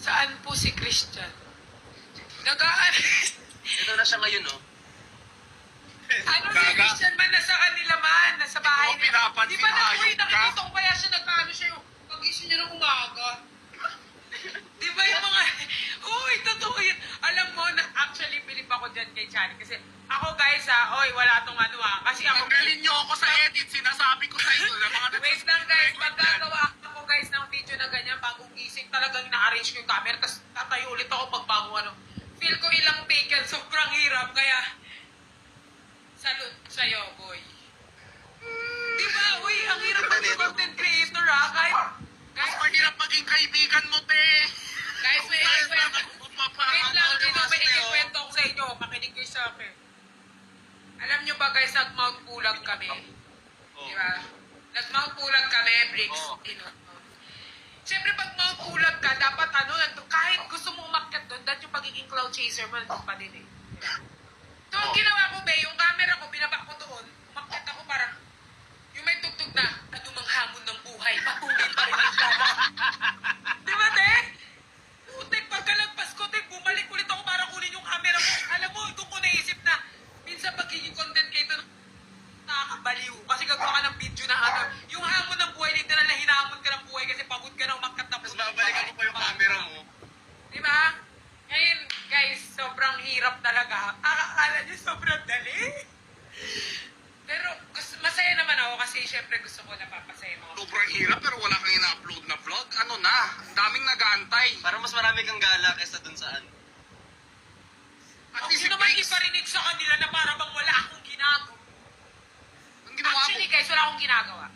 Saan po si Christian? Nag-aalis. Ito na siya ngayon, no? Ano si Christian man? Nasa kanila man. Nasa bahay Ikaw pinapansin, Di ba hayop ka? nakikita ko kaya siya nagkaano siya yung pag-gising niya ng umaga. Di ba yung mga... Uy, totoo yun. Alam mo, actually, bilib ako dyan kay Chani. Kasi ako, guys, oy, wala tong ano kasi ako... Tanggalin niyo ako sa edit. Sinasabi ko sa inyo na mga Wait lang, guys. Magkagawa ako, guys, ng video na ganyan. Bagong gising, talagang ina-arrange ko yung camera. Tapos tatayo ulit ako pag bago ano. Feel ko ilang take yan. Sobrang hirap. Kaya, salute sa'yo, boy. Di ba? Uy, ang hirap maging content creator, Kahit... Mas mahirap maging kaibigan mo, te. Guys, may ikikwento. Wait lang, may ikikwento ko sa inyo. Makinig kayo sa akin. Alam nyo ba, guys, nag-Mount Pulag kami. Di ba? Nag-Mount Pulag kami, Bricks. Siyempre, pag Mount Pulag ka, dapat kahit gusto mo umakyat doon, dahil yung pagiging cloud chaser mo, nandun pa din eh. So, ang ginawa ko, yung camera ko, binaba ko doon, umakyat ako parang, yung may tugtog na, anumang hamon ng buhay, patuloy pa rin yung camera. Di ba, te? Putek, pagkalagpas ko, te, bumalik ulit ako para kunin yung camera mo. Alam mo, doon ko naisip na, minsan pagiging content creator, nakakabaliw. Kasi gagawa ka ng video na yung hamon ng buhay, literal na hinamon ka ng buhay kasi pagod ka na umakyat na Tapos babalikan ko pa yung camera mo. Di ba? Ngayon, guys, sobrang hirap talaga. Akala niyo sobrang dali. Pero masaya naman ako kasi syempre gusto ko napapasaya mga. Sobrang hirap pero wala kang ina-upload na vlog. Ano na? Ang daming nag-aantay. Parang mas marami kang gala kaysa dun saan. At Huwag least nyo si naman Briggs, iparinig sa kanila na para bang wala akong ginagawa. ang ginawa mo. Actually, guys, wala akong ginagawa.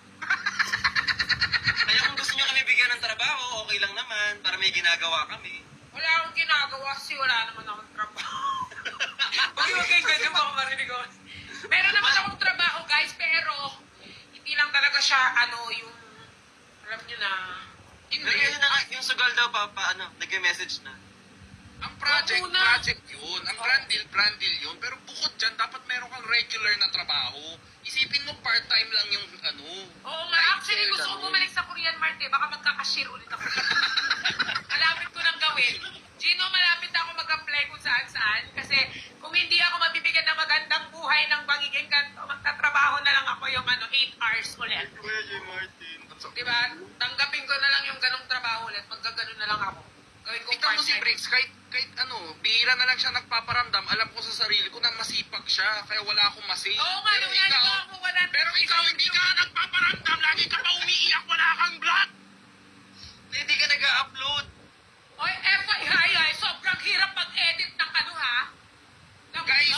Kaya kung gusto nyo kami bigyan ng trabaho, okay lang naman. Para may ginagawa kami. Wala akong ginagawa kasi wala naman akong trabaho. Huwag kayo ganyan baka marinig ko. Meron naman akong trabaho, guys, pero hindi lang talaga siya, yung, alam nyo na, Pero yun na nga, yung sugal daw nag-message na. Ang project Wag muna. yun. Ang brand deal yun. Pero bukod dyan, dapat meron kang regular na trabaho. Isipin mo part-time lang yung Oo nga, actually gusto ko bumalik sa Korean Mart baka magka-cashier ulit ako. Malapit ko nang gawin. Gino, malapit ako mag-apply kung saan-saan kasi kung hindi ako mabibigyan ng magandang buhay ng pagiging ganito, magtatrabaho na lang ako yung 8 hours ulit. Kuya J. Martin. Diba? Tanggapin ko na lang yung ganong trabaho ulit. Magkaganon na lang ako. Gawin ko Ikaw mo si part-time. Briggs, kahit bihira na lang siya nagpaparamdam, alam ko sa sarili ko na masipag siya, kaya wala akong masay. Oo nga, nung nagawa ko 100. Pero ikaw, hindi ka nagpaparamdam, lagi ka pa umiiyak, wala kang vlog. Hindi ka nag-upload. Oy, FYI, sobrang hirap mag-edit ng Guys,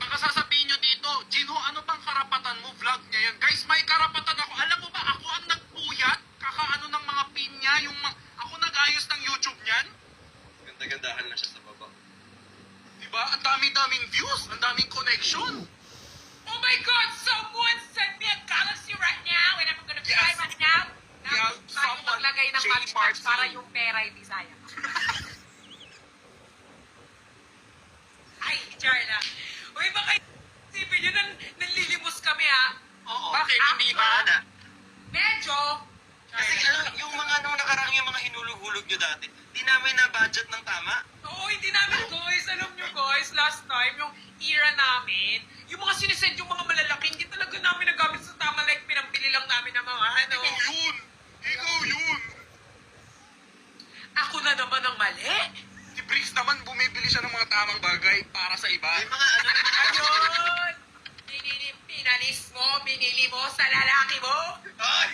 baka sasabihin nyo dito, Gino, ano bang karapatan mo, vlog niya yan? Guys, may karapatan ako. Alam mo ba, ako ang nagpuyat, kakaano ng mga pin niya, ako nag-ayos ng YouTube niyan. Ganda-gandahan lang siya sa baba. Diba? Ang dami-daming views, ang daming connection. Oh my God! Someone send me a galaxy right now and I'm gonna try Yes. right now. Yeah, Tayo someone, maglagay ng Jay patch Martin. para yung pera hindi sayang. Ay, Charla. Uy, baka isipin nyo nanlilimos kami Oo. Bakit? Hindi ba na? Medyo. Kasi yung mga nung nakarang yung mga hinulog-hulog nyo dati, di namin na budget ng tama. Oo, hindi namin guys. Alam nyo guys, last time, yung era namin, yung mga sinisend yung mga malalaki, hindi talaga namin nagamit sa tama. Like, pinambili lang namin ng mga Ikaw yun. Ako na naman ang mali. Si Briggs naman, bumibili siya ng mga tamang bagay para sa iba. May mga Ayun! Binili mo sa lalaki mo? Ay!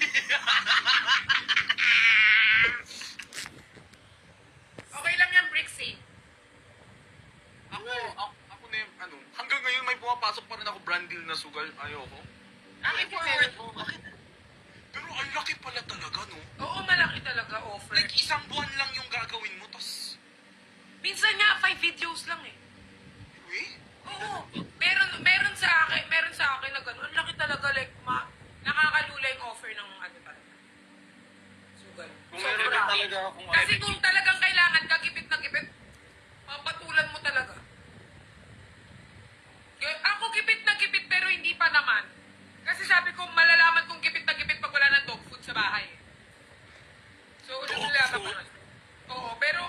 Okay lang yan, Brixie. Ako na yung, hanggang ngayon may pumapasok pa rin ako brand deal na sugal. Ayoko. I-forward mo. Bakit? Pero ang laki pala talaga, no? Oo, malaki talaga offer. Like, isang buwan lang yung gagawin mo, tas... Minsan nga, 5 videos lang eh. Eh? Oo. Meron sa akin na gano'n. Ang laki talaga, like, nakakalula yung offer ng talaga. Sugal. Kung meron din talaga akong Kasi kung talagang kailangan ka, gipit na gipit, papatulan mo talaga. Ako gipit na gipit pero hindi pa naman. Kasi sabi ko, malalaman kung gipit na gipit pag wala ng dog food sa bahay. So, Dog nalaman ko food? na. Oo, pero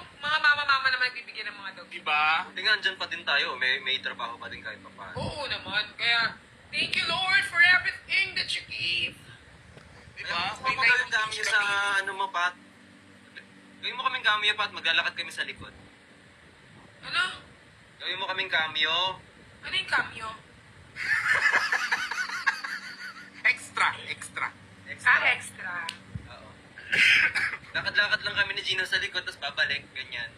Tagalog. Diba? Hindi nga, andyan pa din tayo. May trabaho pa din kahit pa paano. Oo naman. Kaya, thank you Lord for everything that you give. Diba? Kung magaling kami sa ano mo, Pat. Gawin mo kaming cameo, Pat. Maglalakad kami sa likod. Ano? Gawin mo kaming cameo. Ano yung cameo? Extra. Extra. Oo. Lakad-lakad lang kami ni Gino sa likod, tapos babalik, ganyan.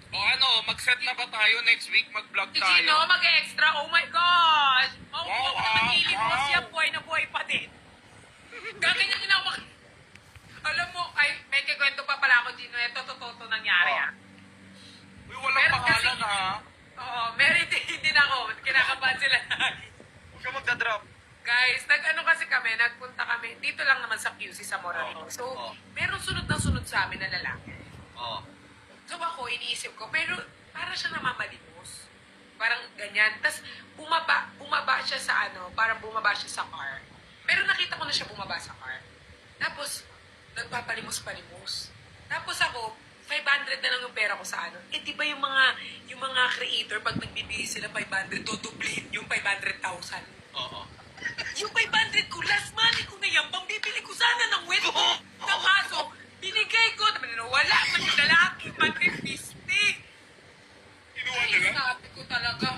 O ano, mag-set na ba tayo next week? Mag-vlog Si tayo? Gino mag-extra. Oh my gosh! Maupo Wow, ko na nagilip mo wow. siya. Buhay na buhay pa din. Gaganyan din ako. Alam mo, ay, may kikwento pa pala ako, Gino. Ito, totoo nangyari, Oh. ah. Uy, walang Pero pangalan kasi- ha. Oo, meron din ako. Kinakabahan sila lagi. Huwag ka magdadrop. Guys, nag-ano kasi kami, nagpunta kami, dito lang naman sa QC sa Morario. So, Oo. meron sunod na sunod sa amin na lalaki. Oo. So ako, iniisip ko, pero para siya namamalimos. Parang ganyan. Tapos, bumaba siya sa ano, parang bumaba siya sa car. Pero nakita ko na siya bumaba sa car. Tapos, nagpapalimos-palimos. Tapos ako, 500 na lang yung pera ko sa ano. Eh, di ba yung mga creator, pag nagbibigay sila 500, tutublin yung 500,000. Oo. Yung 500 ko, last money ko na yan, pambibili ko sana ng wet ko. Na kaso, binigay ko, wala man yung lalaki, man-50. Kinuha Ay, nila? sabi ko talaga.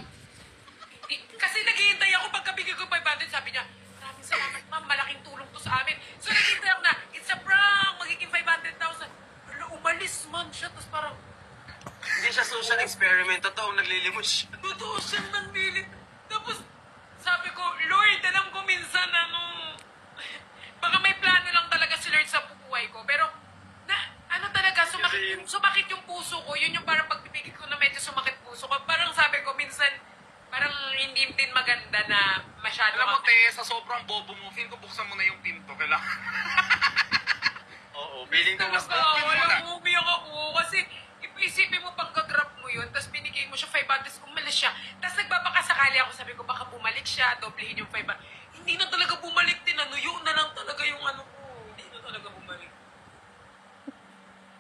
Kasi naghihintay ako pagkabigay ko 500, sabi niya, maraming salamat ma'am, malaking tulong to sa amin. So naghihintay ako na, it's a prank, magiging 500,000. Wala, umalis man siya, tapos parang, Hindi siya social experiment. Totoong naglilimos siya. totoo siyang nandilit. Tapos, sabi ko, Lord, alam ko minsan, baka may plano lang talaga si Lord sa buhay ko. Pero, talaga, sumakit yung puso ko. Yun yung parang pagpipigil ko na medyo sumakit puso ko. Parang sabi ko, minsan, parang hindi din maganda na masyado. Alam mo, te, sa sobrang bobo mo, feel ko buksan mo na yung pinto. Kailangan. Oo. Feeling ko mas... Talaga, walang umiyak ako. Kasi, isipin mo pagka-drop mo yun, tapos binigay mo siya 500, umalis siya. Tapos nagbabakasakali ako, sabi ko, baka bumalik siya, doblehin yung 500. Hindi na talaga bumalik din, yun na lang talaga yung ano ko. Hindi na talaga bumalik.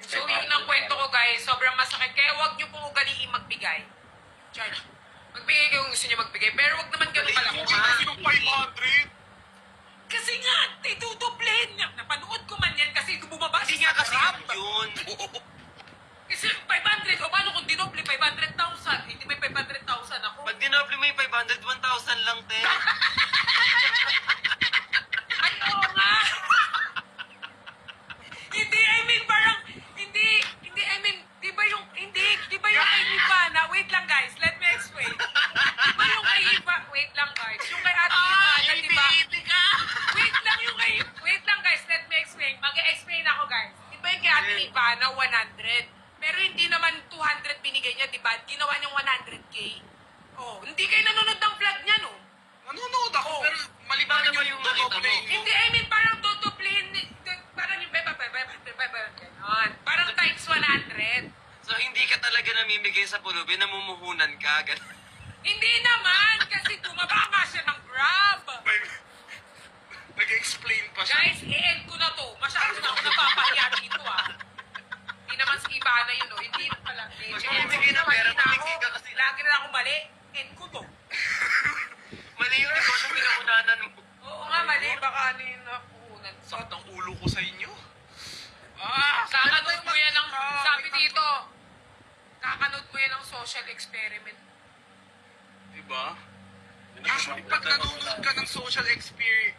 So, yun ang kwento ko, guys. Sobrang masakit. Kaya huwag niyo pong ugaliin magbigay. Charge. Magbigay kayo kung gusto niyo magbigay. Pero huwag naman ganun malaki. Hindi kasi yung 500. Kasi nga, itudoblehin niya. Napanood ko man yan kasi bumaba Hindi siya nga sa kasi grab. yun. Kasi 500, o paano kung dinoble 500,000? Hindi may 500,000 ako. Pag dinoble mo yung 500, 1,000 lang, te. Ay, oo nga! Hindi, I mean, parang, hindi, I mean, di ba yung kay Ivana, wait lang guys, let me explain. Di ba yung kay Ivana, wait lang guys, yung kay Ate Ivana, di ba? Wait lang guys, let me explain. Mag-explain ako guys. Di ba yung kay Ate Ivana, 100? Pero hindi naman 200 binigay niya, di ba? Ginawa niyang 100K. Oh, hindi kayo nanonood ng vlog niya, no? Nanonood ako, Oo. pero maliban Paano ba yung yung nakita mo? dodoble. Hindi, I mean, parang tutuplihin, parang yung ganon. Parang times 100. So, hindi ka talaga namimigay sa pulubi, namumuhunan ka. Ganun. Hindi naman, kasi bumaba nga siya ng Grab. Nag-explain pa siya. Guys, i-end ko na to. Masyado na ako napapahiya dito, ah. Hindi naman si Ivana yun, oh. Hindi na pala. Mas mamimigay ng pera, mamigay ka kasi. Lagi na ako mali. End ko to. Mali yung negosyo, pinakunanan mo. Oo nga, mali. Baka ano yung nakukunan. Sakit ang ulo ko sa inyo. Kakanood mo yan ng, sabi dito, kakanood mo yan ng social experiment. Diba? Usually, pag nanonood ka ng social experiment,